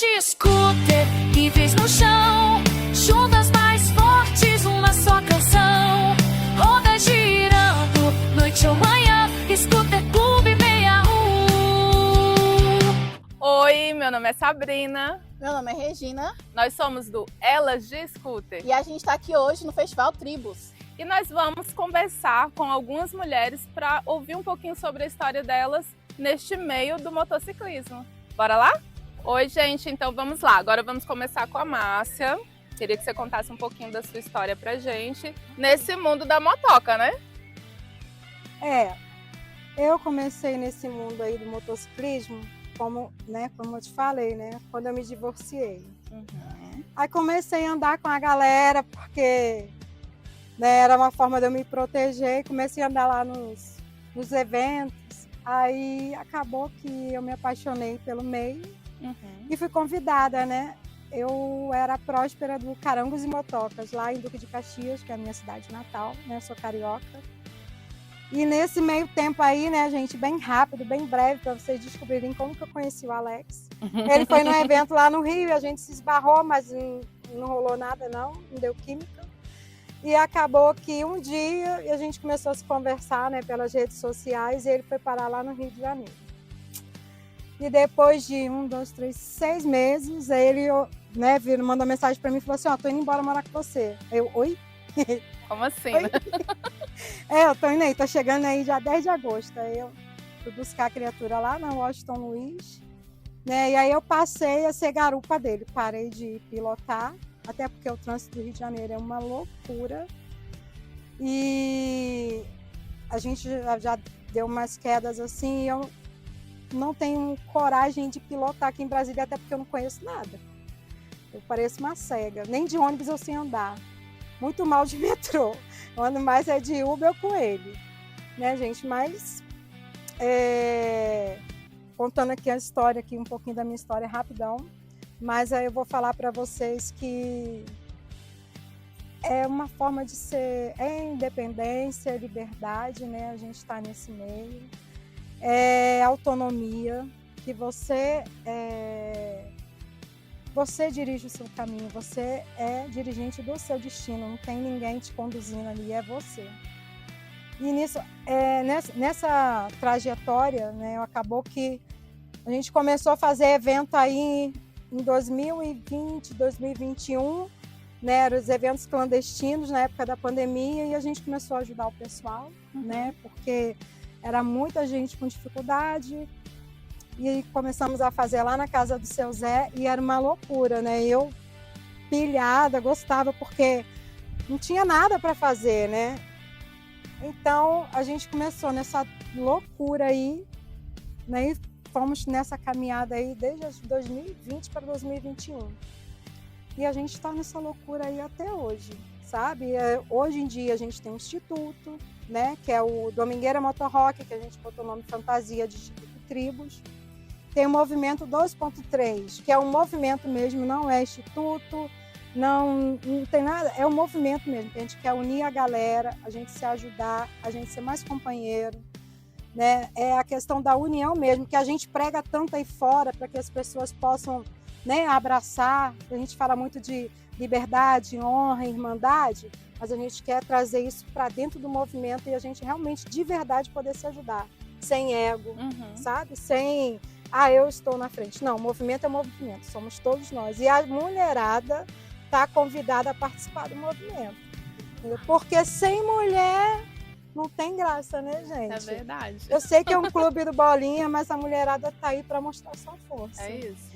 de scooter, níveis no chão, juntas mais fortes, uma só canção. Rodas girando, noite ou manhã, Scooter Clube 61. Oi, meu nome é Sabrina. Meu nome é Regina. Nós somos do Elas de Scooter. E a gente está aqui hoje no Festival Tribos. E nós vamos conversar com algumas mulheres para ouvir um pouquinho sobre a história delas neste meio do motociclismo. Bora lá? Oi, gente, então vamos lá. Agora vamos começar com a Márcia. Queria que você contasse um pouquinho da sua história pra gente nesse mundo da motoca, né? Eu comecei nesse mundo aí do motociclismo, como eu te falei, né? Quando eu me divorciei. Aí comecei a andar com a galera, porque era uma forma de eu me proteger. Comecei a andar lá nos eventos. Aí acabou que eu me apaixonei pelo meio e fui convidada, né? Eu era próspera do Carangos e Motocas, lá em Duque de Caxias, que é a minha cidade natal, né? Sou carioca. E nesse meio tempo aí, né, gente, bem rápido, bem breve, para vocês descobrirem como que eu conheci o Alex. Ele foi num evento lá no Rio, a gente se esbarrou, mas não rolou nada não deu química. E acabou que um dia a gente começou a se conversar, né, pelas redes sociais, e ele foi parar lá no Rio de Janeiro. E depois de 6 meses, ele, né, mandou mensagem para mim e falou assim, tô indo embora morar com você. Eu, oi? Como assim, Oi? né? Eu tô indo aí, tô chegando aí já 10 de agosto. Aí eu fui buscar a criatura lá na Washington Luiz, né? E aí eu passei a ser garupa dele. Parei de pilotar, até porque o trânsito do Rio de Janeiro é uma loucura. E a gente já deu umas quedas assim, e eu não tenho coragem de pilotar aqui em Brasília, até porque eu não conheço nada. Eu pareço uma cega, nem de ônibus eu sei andar. Muito mal de metrô. Eu ando mais de Uber com ele, né, gente? Mas, contando aqui a história, aqui, um pouquinho da minha história rapidão, mas aí eu vou falar para vocês que é uma forma de ser, independência, liberdade, né? A gente está nesse meio. É autonomia, que você dirige o seu caminho, você é dirigente do seu destino, não tem ninguém te conduzindo ali, é você. E nessa trajetória, né, acabou que a gente começou a fazer evento aí em 2020, 2021, né, eram os eventos clandestinos na época da pandemia, e a gente começou a ajudar o pessoal, né, porque era muita gente com dificuldade. E aí começamos a fazer lá na casa do seu Zé e era uma loucura, né? Eu pilhada, gostava porque não tinha nada para fazer, né? Então a gente começou nessa loucura aí, né? E fomos nessa caminhada aí desde 2020 para 2021. E a gente está nessa loucura aí até hoje, sabe? Hoje em dia a gente tem um instituto, né? Que é o Domingueira Motor Rock, que a gente botou o nome fantasia de Instituto Tribos. Tem o movimento 2.3, que é um movimento mesmo, não é instituto, não tem nada, é um movimento mesmo, que a gente quer unir a galera, a gente se ajudar, a gente ser mais companheiro, né? É a questão da união mesmo, que a gente prega tanto aí fora para que as pessoas possam, né, abraçar. A gente fala muito de liberdade, honra, irmandade, mas a gente quer trazer isso para dentro do movimento e a gente realmente, de verdade, poder se ajudar, sem ego, sabe? Sem... eu estou na frente. Não, o movimento é movimento, somos todos nós. E a mulherada está convidada a participar do movimento. Porque sem mulher não tem graça, né, gente? É verdade. Eu sei que é um clube do Bolinha, mas a mulherada está aí para mostrar sua força. É isso.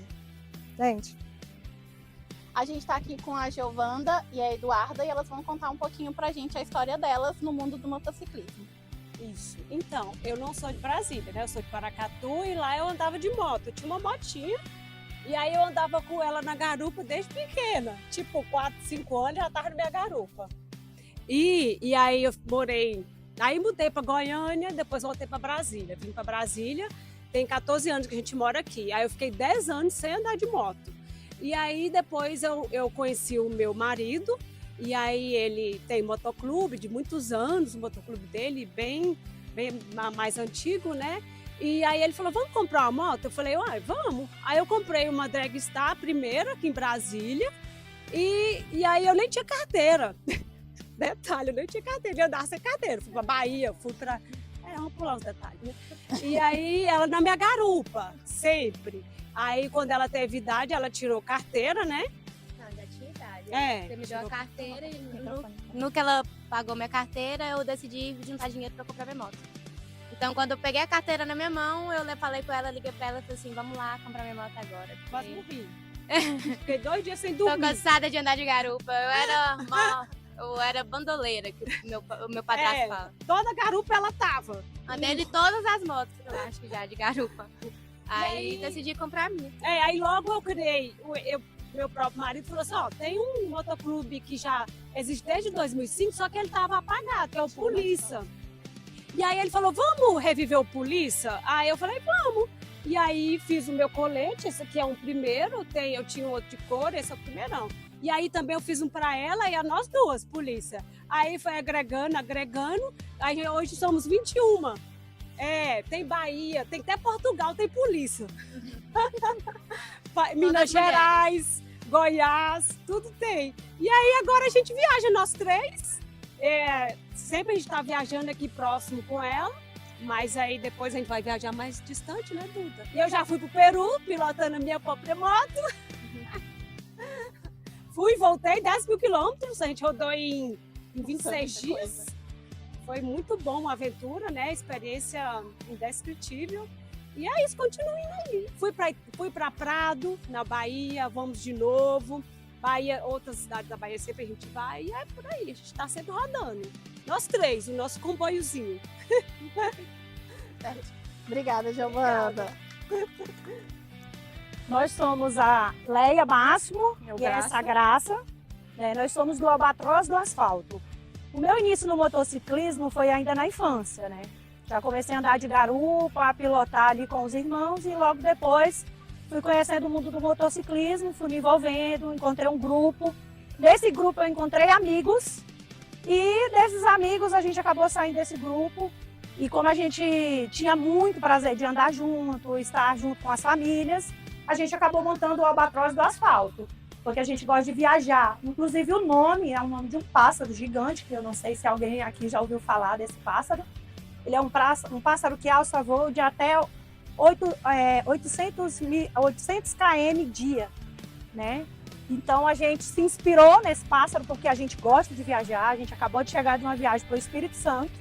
Gente, A gente está aqui com a Giovanda e a Eduarda e elas vão contar um pouquinho pra gente a história delas no mundo do motociclismo. Isso. Então, eu não sou de Brasília, né? Eu sou de Paracatu e lá eu andava de moto. Eu tinha uma motinha e aí eu andava com ela na garupa desde pequena. Tipo, 4, 5 anos já tava na minha garupa. E aí eu morei... Aí mudei para Goiânia, depois voltei para Brasília. Vim para Brasília, tem 14 anos que a gente mora aqui. Aí eu fiquei 10 anos sem andar de moto. E aí depois eu conheci o meu marido. E aí ele tem motoclube de muitos anos, o motoclube dele bem mais antigo, né? E aí ele falou, vamos comprar uma moto? Eu falei, uai, vamos. Aí eu comprei uma Dragstar primeiro aqui em Brasília. E aí eu nem tinha carteira. Detalhe, eu nem tinha carteira, eu andava sem carteira. Fui pra Bahia, fui pra... vamos pular os detalhes, né? E aí ela na minha garupa, sempre. Aí quando ela teve idade, ela tirou carteira, né? Não, já tinha idade. É, Você me deu a tirou- carteira e no que ela pagou minha carteira, eu decidi juntar dinheiro pra comprar minha moto. Então, quando eu peguei a carteira na minha mão, eu falei com ela, liguei pra ela e falei assim, vamos lá comprar minha moto agora. Quase Porque morri. Fiquei 2 dias sem tô dormir. cansada de andar de garupa. Eu era bandoleira, que o meu padrasto É. fala. Toda garupa ela tava. Andei de todas as motos, eu acho que já, de garupa. Aí aí? decidi comprar a minha. Aí logo eu criei, meu próprio marido falou assim, ó, tem um motoclube que já existe desde 2005, só que ele tava apagado, que é o Polícia. E aí ele falou, vamos reviver o Polícia? Aí eu falei, vamos. E aí fiz o meu colete, esse aqui é um primeiro, eu tinha um outro de cor, esse é o primeirão. E aí também eu fiz um para ela e a nós duas, Polícia. Aí foi agregando, aí hoje somos 21. Tem Bahia, tem até Portugal, tem Polícia. Minas Gerais, Goiás, tudo tem. E aí agora a gente viaja, nós 3. Sempre a gente tá viajando aqui próximo com ela. Mas aí depois a gente vai viajar mais distante, né, Duda? E eu já fui pro Peru, pilotando a minha própria moto. Fui e voltei 10 mil quilômetros, a gente rodou em 26 dias. Foi muito bom, uma aventura, né? Experiência indescritível. E é isso, continuo indo aí. Fui pra Prado, na Bahia, vamos de novo. Bahia, outras cidades da Bahia sempre a gente vai. E é por aí, a gente tá sempre rodando. Nós 3, o nosso comboiozinho. Obrigada, Giovana. Nós somos a Leia Máximo Eu e essa Graça. Nós somos do Albatroz do Asfalto. O meu início no motociclismo foi ainda na infância, né? Já comecei a andar de garupa, a pilotar ali com os irmãos e logo depois fui conhecendo o mundo do motociclismo, fui me envolvendo, encontrei um grupo. Nesse grupo eu encontrei amigos e desses amigos a gente acabou saindo desse grupo. E como a gente tinha muito prazer de andar junto, estar junto com as famílias, a gente acabou montando o Albatroz do Asfalto, porque a gente gosta de viajar. Inclusive o nome é o nome de um pássaro gigante, que eu não sei se alguém aqui já ouviu falar desse pássaro. Ele é um pássaro que alça voo de até 800 km dia, né? Então a gente se inspirou nesse pássaro porque a gente gosta de viajar. A gente acabou de chegar de uma viagem para o Espírito Santo,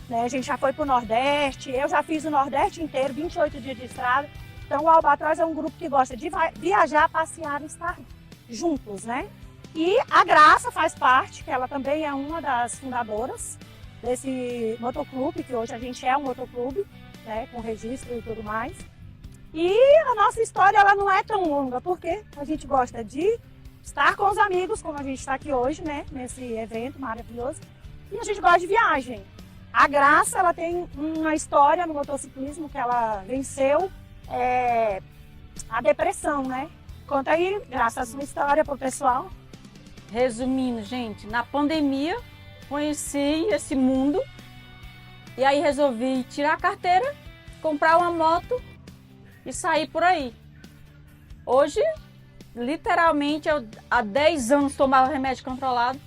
né? A gente já foi para o Nordeste, eu já fiz o Nordeste inteiro, 28 dias de estrada. Então o Albatroz é um grupo que gosta de viajar, passear e estar juntos, né? E a Graça faz parte, que ela também é uma das fundadoras desse motoclube, que hoje a gente é um motoclube, né, com registro e tudo mais. E a nossa história ela não é tão longa, porque a gente gosta de estar com os amigos, como a gente está aqui hoje, né, nesse evento maravilhoso, e a gente gosta de viagem. A Graça, ela tem uma história no motociclismo que ela venceu a depressão, né? Conta aí, Graça, a sua história pro pessoal. Resumindo, gente, na pandemia conheci esse mundo e aí resolvi tirar a carteira, comprar uma moto e sair por aí. Hoje, literalmente, eu há 10 anos tomava remédio controlado,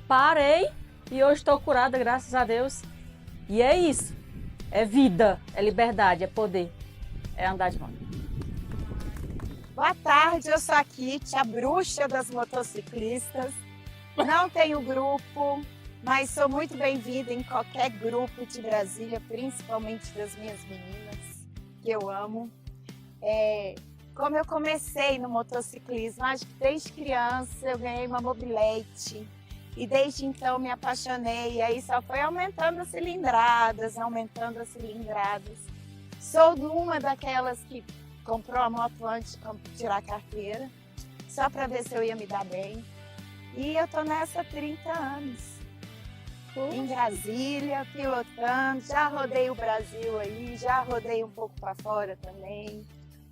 parei e hoje estou curada, graças a Deus. E é isso, é vida, é liberdade, é poder, é andar de moto. Boa tarde, eu sou a Kitty, a bruxa das motociclistas. Não tenho grupo, mas sou muito bem-vinda em qualquer grupo de Brasília, principalmente das minhas meninas, que eu amo. Como eu comecei no motociclismo, acho que desde criança eu ganhei uma mobilete e desde então me apaixonei. E aí só foi aumentando as cilindradas. Sou uma daquelas que comprou a moto antes de tirar a carteira, só para ver se eu ia me dar bem. E eu tô nessa há 30 anos, em Brasília, pilotando, já rodei o Brasil aí, já rodei um pouco para fora também,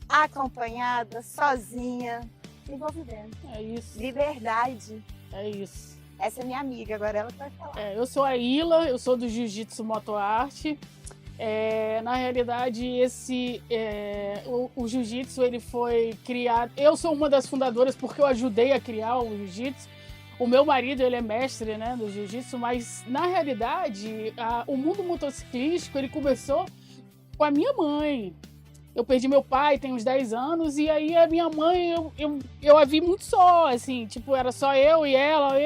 acompanhada, sozinha, e vou vivendo. É isso, Liberdade. é isso. Essa é minha amiga, agora ela vai falar. Eu sou a Ila, eu sou do Jiu-Jitsu Moto Arte Na realidade, o jiu-jitsu ele foi criado. Eu sou uma das fundadoras porque eu ajudei a criar o jiu-jitsu. O meu marido ele é mestre, né, do jiu-jitsu, mas na realidade o mundo motociclístico ele começou com a minha mãe. Eu perdi meu pai tem uns 10 anos e aí a minha mãe eu a vi muito só, assim, tipo, era só eu e ela.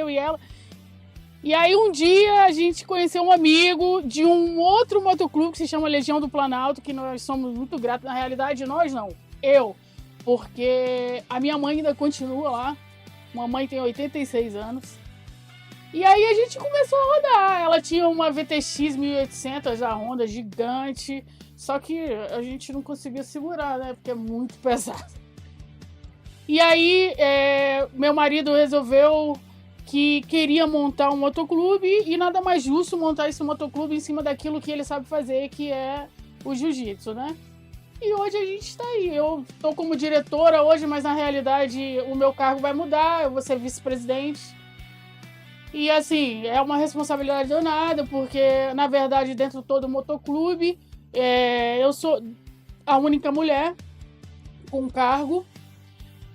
E aí um dia a gente conheceu um amigo de um outro motoclube que se chama Legião do Planalto, que nós somos muito gratos. Na realidade, nós não, eu, porque a minha mãe ainda continua lá. Mamãe tem 86 anos. E aí a gente começou a rodar. Ela tinha uma VTX 1800 da Honda gigante, só que a gente não conseguia segurar, né? Porque é muito pesado. E aí meu marido resolveu que queria montar um motoclube e nada mais justo montar esse motoclube em cima daquilo que ele sabe fazer, que é o jiu-jitsu, né? E hoje a gente está aí. Eu estou como diretora hoje, mas na realidade o meu cargo vai mudar, eu vou ser vice-presidente. E assim, é uma responsabilidade danada, porque na verdade dentro de todo o motoclube eu sou a única mulher com cargo.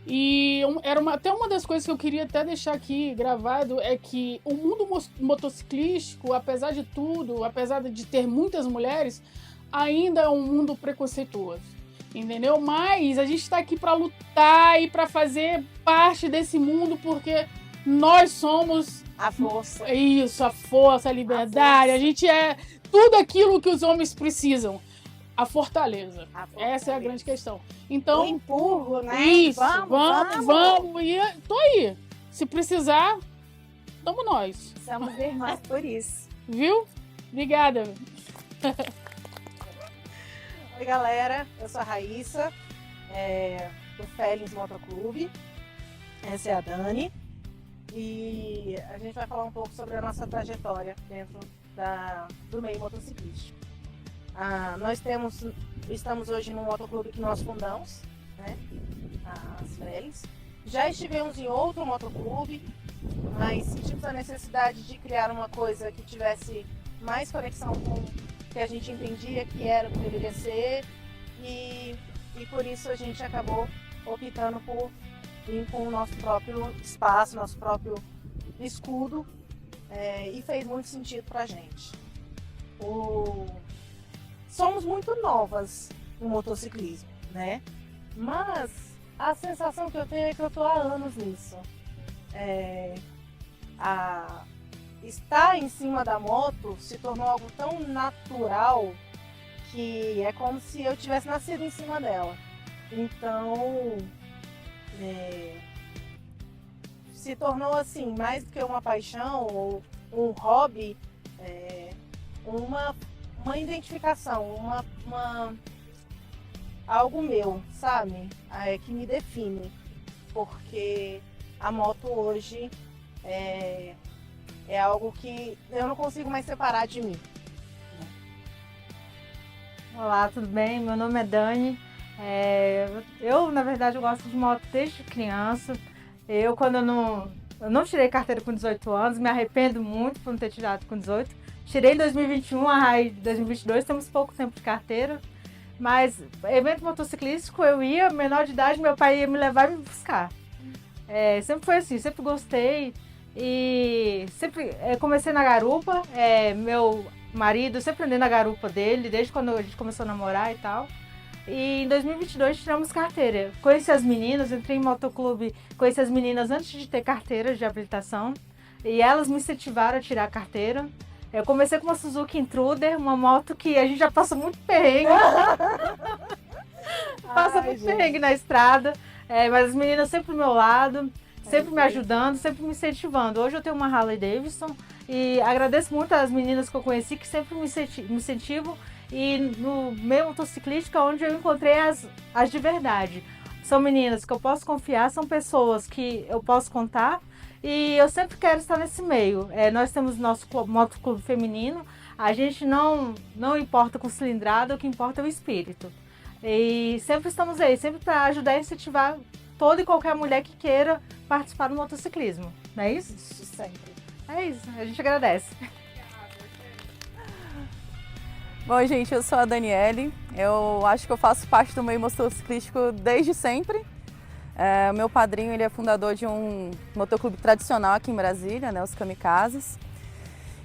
E era até uma das coisas que eu queria até deixar aqui gravado, é que o mundo motociclístico, apesar de tudo, apesar de ter muitas mulheres, ainda é um mundo preconceituoso, entendeu? Mas a gente está aqui para lutar e para fazer parte desse mundo, porque nós somos a força. Isso, a força, a liberdade. A gente é tudo aquilo que os homens precisam. A fortaleza. Essa é a grande questão. Então, o empurro, né? Isso, vamos. E tô aí. Se precisar, estamos nós. Somos irmãs por isso. Viu? Obrigada. Oi, galera. Eu sou a Raíssa, do Félix Motoclube. Essa é a Dani. E a gente vai falar um pouco sobre a nossa trajetória dentro do meio motociclístico. Nós estamos hoje num motoclube que nós fundamos, né? As Félix. Já estivemos em outro motoclube, mas sentimos a necessidade de criar uma coisa que tivesse mais conexão com o que a gente entendia que era o que deveria ser, e por isso a gente acabou optando por vir com o nosso próprio espaço, nosso próprio escudo, e fez muito sentido pra gente. Somos muito novas no motociclismo, né? Mas a sensação que eu tenho é que eu tô há anos nisso. Estar em cima da moto se tornou algo tão natural que é como se eu tivesse nascido em cima dela. Então, se tornou assim, mais do que uma paixão ou um hobby, uma identificação, algo meu, sabe? Que me define. Porque a moto hoje é algo que eu não consigo mais separar de mim. Olá, tudo bem? Meu nome é Dani. Eu, na verdade, eu gosto de moto desde criança. Quando eu não tirei carteira com 18 anos, me arrependo muito por não ter tirado com 18. Tirei em 2021, a RAI de 2022, temos pouco tempo de carteira. Mas evento motociclístico eu ia, menor de idade, meu pai ia me levar e me buscar. Sempre foi assim, sempre gostei. E sempre comecei na garupa, meu marido sempre andei na garupa dele, desde quando a gente começou a namorar e tal. E em 2022 tiramos carteira. Conheci as meninas, entrei em motoclube, conheci as meninas antes de ter carteira de habilitação. E elas me incentivaram a tirar a carteira. Eu comecei com uma Suzuki Intruder, uma moto que a gente já passa muito perrengue. Passa muito perrengue na estrada. Mas as meninas sempre do meu lado, sempre me ajudando, sempre me incentivando. Hoje eu tenho uma Harley Davidson e agradeço muito às meninas que eu conheci que sempre me incentivam. E no meio motociclístico, onde eu encontrei as de verdade. São meninas que eu posso confiar, são pessoas que eu posso contar. E eu sempre quero estar nesse meio. Nós temos nosso motoclube feminino. A gente não importa com cilindrada, o que importa é o espírito. E sempre estamos aí, sempre para ajudar e incentivar toda e qualquer mulher que queira participar do motociclismo. Não é isso? Isso sempre. É isso, a gente agradece. Bom, gente, eu sou a Daniele. Eu acho que eu faço parte do meio motociclístico desde sempre. O meu padrinho, ele é fundador de um motoclube tradicional aqui em Brasília, né, os Kamikazes.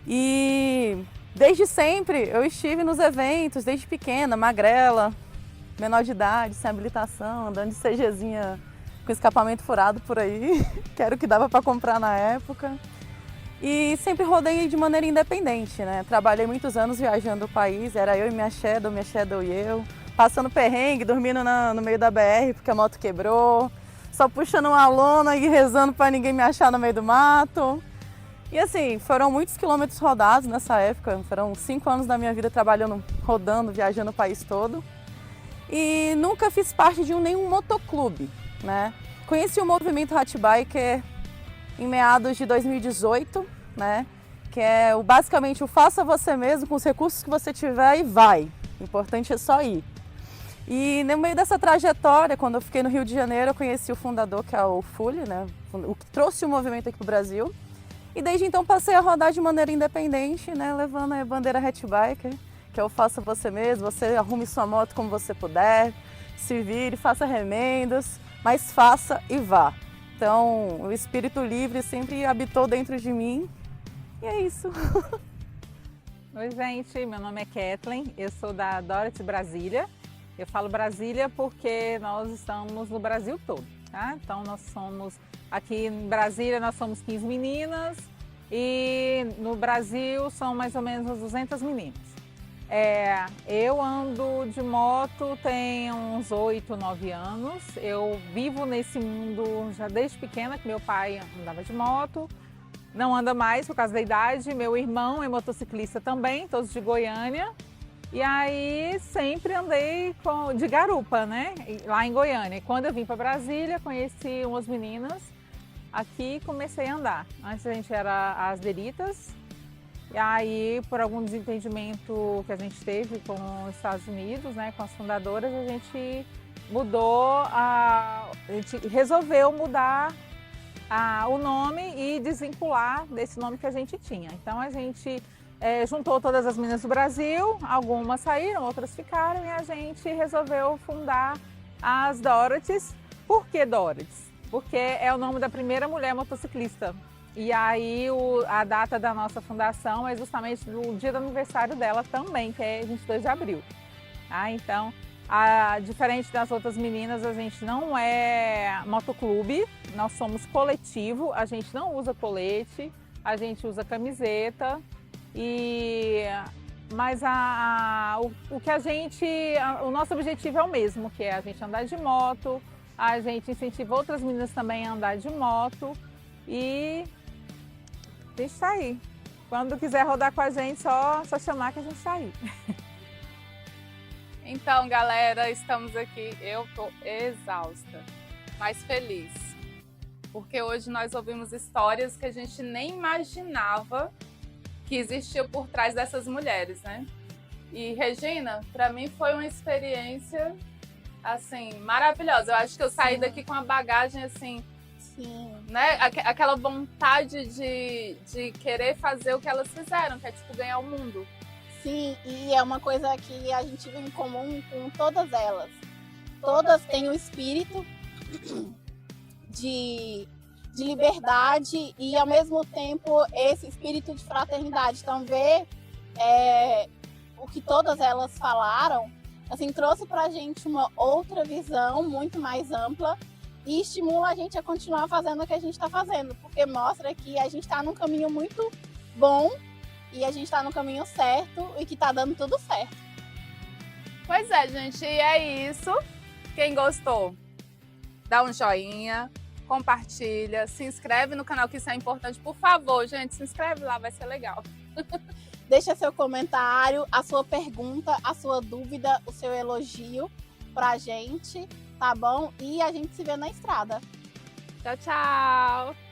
E desde sempre eu estive nos eventos, desde pequena, magrela, menor de idade, sem habilitação, andando de CGzinha com escapamento furado por aí, que era o que dava para comprar na época. E sempre rodei de maneira independente, né? Trabalhei muitos anos viajando o país, era eu e minha Shadow e eu, passando perrengue, dormindo no meio da BR porque a moto quebrou, só puxando uma lona e rezando para ninguém me achar no meio do mato. E assim, foram muitos quilômetros rodados nessa época, foram 5 anos da minha vida trabalhando, rodando, viajando o país todo. E nunca fiz parte de nenhum motoclube, né? Conheci o movimento Hatchbiker em meados de 2018, né? Que é basicamente o faça você mesmo com os recursos que você tiver e vai. O importante é só ir. E no meio dessa trajetória, quando eu fiquei no Rio de Janeiro, eu conheci o fundador, que é o Fully, né? O que trouxe o movimento aqui para o Brasil. E desde então passei a rodar de maneira independente, né? Levando a bandeira Hatchbiker, que é o faça você mesmo, você arrume sua moto como você puder, se vire, faça remendos, mas faça e vá. Então, o espírito livre sempre habitou dentro de mim e é isso. Oi, gente, meu nome é Kathleen, eu sou da Dorothy Brasília. Eu falo Brasília porque nós estamos no Brasil todo, tá? Então, nós somos, aqui em Brasília, nós somos 15 meninas e no Brasil são mais ou menos 200 meninas. Eu ando de moto tem uns 8, 9 anos. Eu vivo nesse mundo já desde pequena, que meu pai andava de moto. Não anda mais por causa da idade. Meu irmão é motociclista também, todos de Goiânia. E aí sempre andei de garupa, né? Lá em Goiânia. E quando eu vim para Brasília, conheci umas meninas aqui e comecei a andar. Antes a gente era as Deritas. E aí, por algum desentendimento que a gente teve com os Estados Unidos, né, com as fundadoras, a gente resolveu mudar o nome e desvincular desse nome que a gente tinha. Então a gente juntou todas as meninas do Brasil, algumas saíram, outras ficaram, e a gente resolveu fundar as Dorothys. Por que Dorothys? Porque é o nome da primeira mulher motociclista. E aí a data da nossa fundação é justamente no dia do aniversário dela também, que é 22 de abril. Então, diferente das outras meninas, a gente não é motoclube, nós somos coletivo, a gente não usa colete, a gente usa camiseta. Mas o nosso objetivo é o mesmo, que é a gente andar de moto, a gente incentiva outras meninas também a andar de moto e a gente tá aí. Quando quiser rodar com a gente, só chamar que a gente tá aí. Então, galera, estamos aqui. Eu tô exausta, mas feliz. Porque hoje nós ouvimos histórias que a gente nem imaginava que existia por trás dessas mulheres, né? E, Regina, para mim foi uma experiência, assim, maravilhosa. Eu acho que eu saí daqui com uma bagagem, assim, né? Aquela vontade de querer fazer o que elas fizeram, que é, tipo, ganhar o mundo. Sim, e é uma coisa que a gente vê em comum com todas elas. Todas têm o espírito de liberdade e, ao mesmo tempo, esse espírito de fraternidade. Então, ver o que todas elas falaram, assim, trouxe pra gente uma outra visão muito mais ampla e estimula a gente a continuar fazendo o que a gente está fazendo, porque mostra que a gente está num caminho muito bom e a gente está no caminho certo e que está dando tudo certo. Pois é, gente, e é isso. Quem gostou, dá um joinha, compartilha, se inscreve no canal, que isso é importante. Por favor, gente, se inscreve lá, vai ser legal. Deixa seu comentário, a sua pergunta, a sua dúvida, o seu elogio pra gente, tá bom? E a gente se vê na estrada. Tchau, tchau!